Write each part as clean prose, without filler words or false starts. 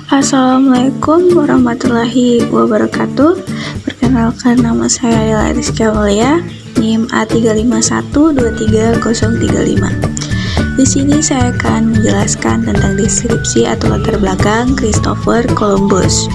Assalamualaikum warahmatullahi wabarakatuh. Perkenalkan, nama saya Lela Rizky Amalia, NIM A35123035. Di sini saya akan menjelaskan tentang deskripsi atau latar belakang Christopher Columbus.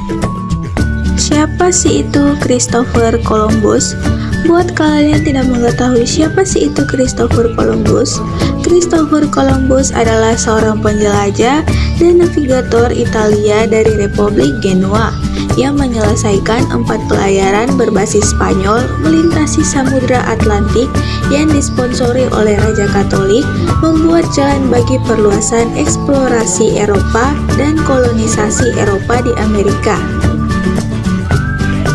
Siapa sih itu Christopher Columbus? Buat kalian yang tidak mengetahui siapa sih itu Christopher Columbus, Christopher Columbus adalah seorang penjelajah dan navigator Italia dari Republik Genoa yang menyelesaikan 4 pelayaran berbasis Spanyol melintasi Samudra Atlantik yang disponsori oleh Raja Katolik, membuat jalan bagi perluasan eksplorasi Eropa dan kolonisasi Eropa di Amerika.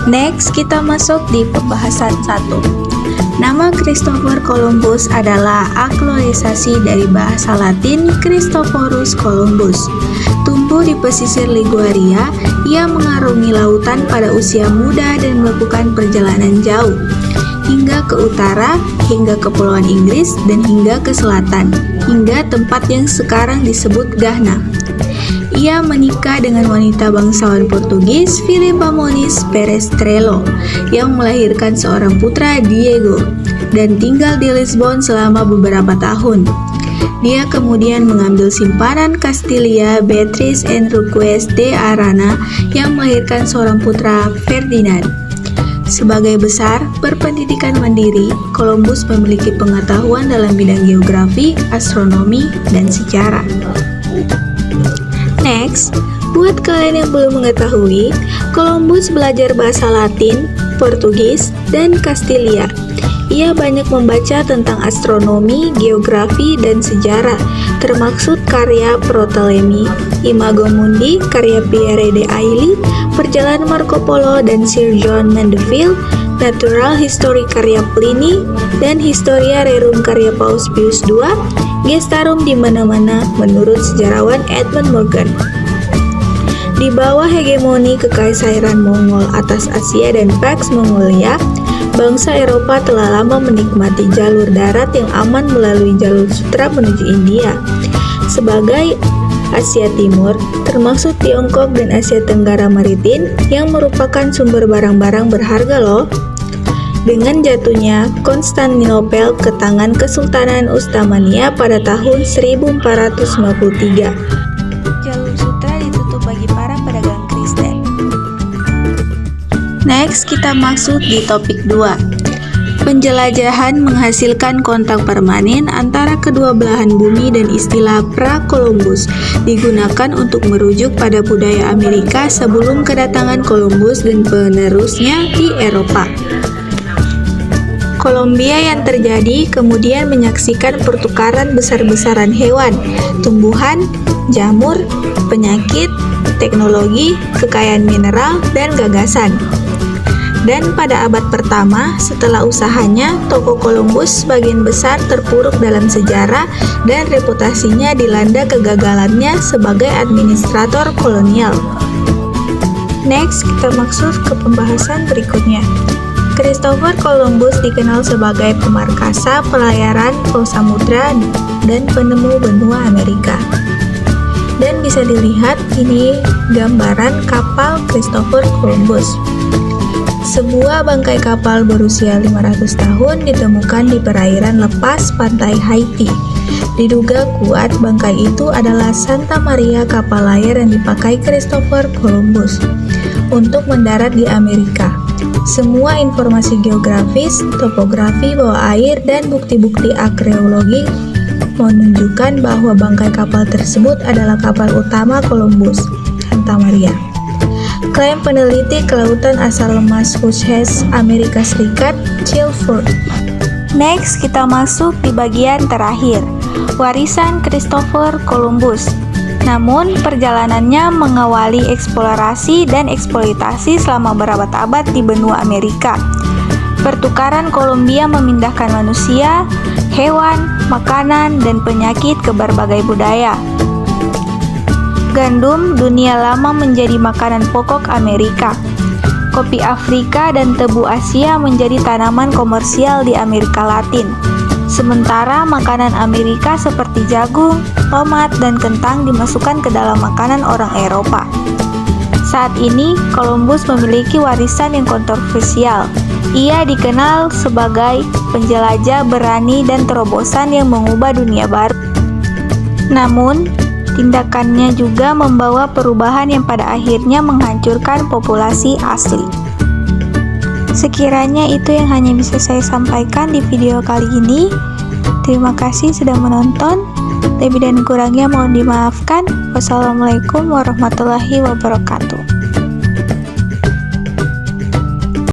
Next, kita masuk di pembahasan 1. Nama Christopher Columbus adalah aktualisasi dari bahasa Latin Christophorus Columbus. Tumbuh di pesisir Liguria, ia mengarungi lautan pada usia muda dan melakukan perjalanan jauh, hingga ke utara, hingga Kepulauan Inggris, dan hingga ke selatan, hingga tempat yang sekarang disebut Ghana. Ia menikah dengan wanita bangsawan Portugis, Filipa Moniz Perestrello, yang melahirkan seorang putra, Diego, dan tinggal di Lisbon selama beberapa tahun. Dia kemudian mengambil simpanan Kastilia, Beatriz Enriquez de Arana, yang melahirkan seorang putra, Ferdinand. Sebagai besar, berpendidikan mandiri, Columbus memiliki pengetahuan dalam bidang geografi, astronomi, dan sejarah. Next, buat kalian yang belum mengetahui, Columbus belajar bahasa Latin, Portugis, dan Kastilia. Ia banyak membaca tentang astronomi, geografi, dan sejarah, termaksud karya Ptolemy, Imago Mundi, karya Pierre de Ailly, Perjalanan Marco Polo dan Sir John Mandeville, Natural History karya Pliny, dan Historia Rerum karya Paus Pius II, Gestarum di mana-mana menurut sejarawan Edmund Morgan. Di bawah hegemoni Kekaisaran Mongol atas Asia dan Pax Mongolia, bangsa Eropa telah lama menikmati jalur darat yang aman melalui jalur sutra menuju India. Sebagai Asia Timur, termasuk Tiongkok dan Asia Tenggara Maritim yang merupakan sumber barang-barang berharga loh. Dengan jatuhnya Konstantinopel ke tangan Kesultanan Utsmania pada tahun 1453, jalur sutra ditutup bagi para pedagang Kristen. Next, kita masuk di topik 2. Penjelajahan menghasilkan kontak permanen antara kedua belahan bumi, dan istilah pra-Columbus digunakan untuk merujuk pada budaya Amerika sebelum kedatangan Columbus dan penerusnya di Eropa. Kolombia yang terjadi kemudian menyaksikan pertukaran besar-besaran hewan, tumbuhan, jamur, penyakit, teknologi, kekayaan mineral, dan gagasan. Dan pada abad pertama setelah usahanya, toko Columbus sebagian besar terpuruk dalam sejarah dan reputasinya dilanda kegagalannya sebagai administrator kolonial. Next, kita masuk ke pembahasan berikutnya. Christopher Columbus dikenal sebagai pemarkasa pelayaran Pulau Samudra dan penemu benua Amerika. Dan bisa dilihat ini gambaran kapal Christopher Columbus. Sebuah bangkai kapal berusia 500 tahun ditemukan di perairan lepas pantai Haiti. Diduga kuat bangkai itu adalah Santa Maria, kapal layar yang dipakai Christopher Columbus untuk mendarat di Amerika. Semua informasi geografis, topografi bawah air, dan bukti-bukti arkeologi menunjukkan bahwa bangkai kapal tersebut adalah kapal utama Columbus, Santa Maria. Klaim peneliti kelautan asal lemas Hughes, Amerika Serikat, Chilford. Next, kita masuk di bagian terakhir, warisan Christopher Columbus. Namun, perjalanannya mengawali eksplorasi dan eksploitasi selama berabad-abad di benua Amerika. Pertukaran Kolombia memindahkan manusia, hewan, makanan, dan penyakit ke berbagai budaya. Gandum dunia lama menjadi makanan pokok Amerika. Kopi Afrika dan tebu Asia menjadi tanaman komersial di Amerika Latin. Sementara makanan Amerika seperti jagung, tomat, dan kentang dimasukkan ke dalam makanan orang Eropa. Saat ini, Columbus memiliki warisan yang kontroversial. Ia dikenal sebagai penjelajah berani dan terobosan yang mengubah dunia baru. Namun, tindakannya juga membawa perubahan yang pada akhirnya menghancurkan populasi asli. Sekiranya itu yang hanya bisa saya sampaikan di video kali ini. Terima kasih sudah menonton. Lebih dan kurangnya mohon dimaafkan. Wassalamualaikum warahmatullahi wabarakatuh.